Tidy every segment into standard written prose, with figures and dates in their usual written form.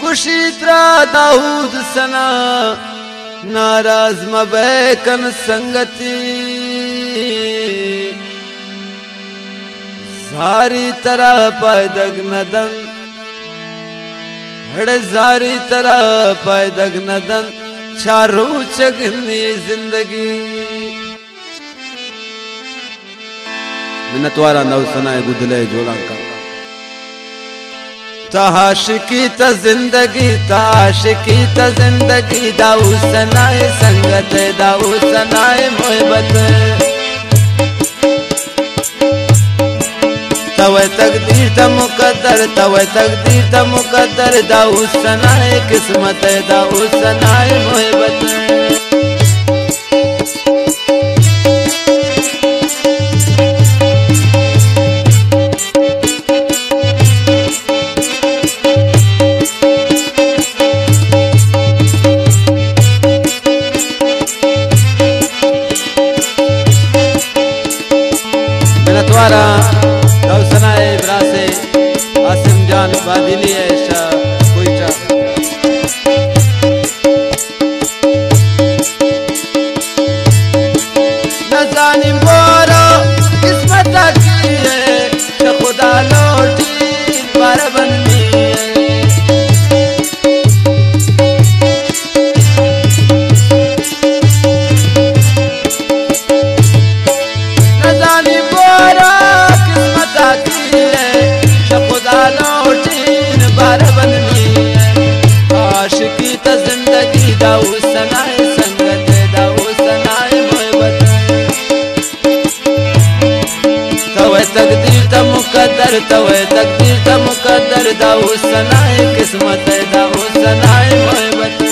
कुशीत्रा दाऊद सना नाराज मबैकन संगति सारी तरह पैदग नदन हड़े सारी तरह पैदग नदन चारू चगनी जिंदगी मिनतवारा नौसना गुदले जोड़ा का ताशिकी त जिंदगी दाऊ सनाए संगत दाऊ सनाए मोहब्बत तवे तकदीर त मुकद्दर दाऊ सनाए किस्मत दाऊ सनाए मोहब्बत द्वारा नौसनाए ब्रासे आसिम जान बादिली ऐशा कोईटा न जानिम बोरो किस्मत की है न खुदा लौटी बार बंदी जिंदगी दाऊ सनाए संगत दाऊ सनाए मोहब्बत तवे तकदीर त मुकद्दर दाऊ सनाए किस्मत दाऊ सनाए मोहब्बत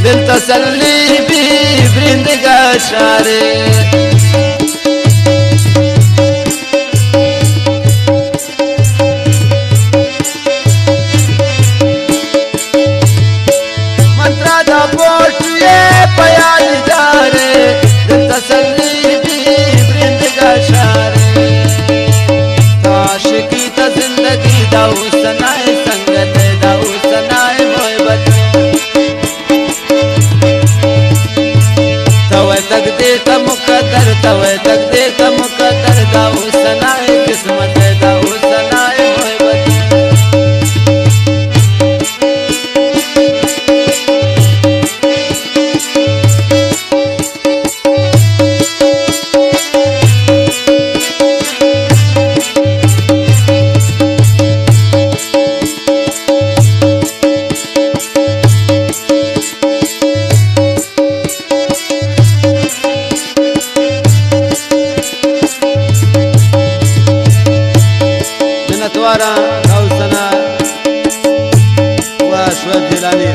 दिल तसल्ली भी वृंद का शारे मंत्रा दा पोटुए पयाल जारे दिल तसल्ली भी वृंद का शारे ताशिकी त जिंदगी दाऊ सनाए संगत दाऊ सनाए मोहब्बत तवे तकदीर त मुकद्दर दाऊ सनाए किस्मत दाऊ सनाए मोहब्बत द्वारा नौसना व शुएब जिलानी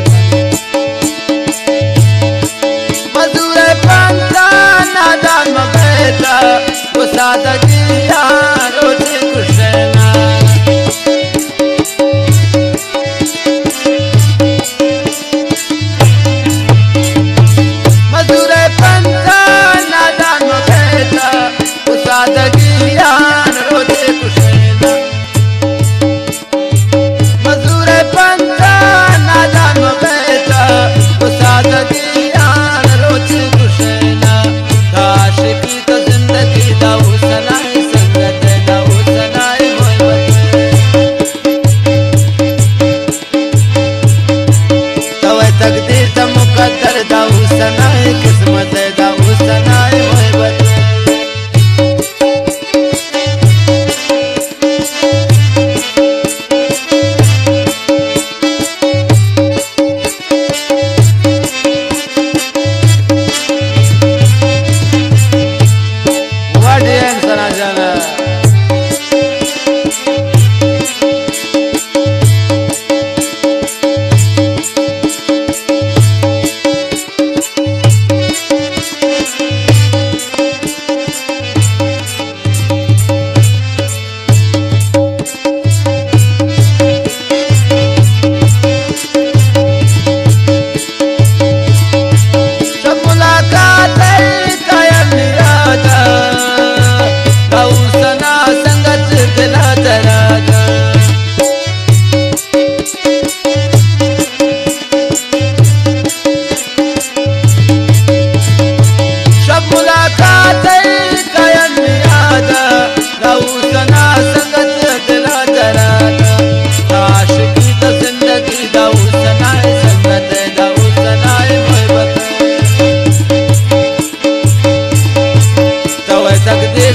मजूर पंथा नादान मबैता वो सादगी रोजी कुशना मजूर पंथा नादान मबैता वो सादगी रोजी कुशना जिंदगी दाऊ सना तकदीर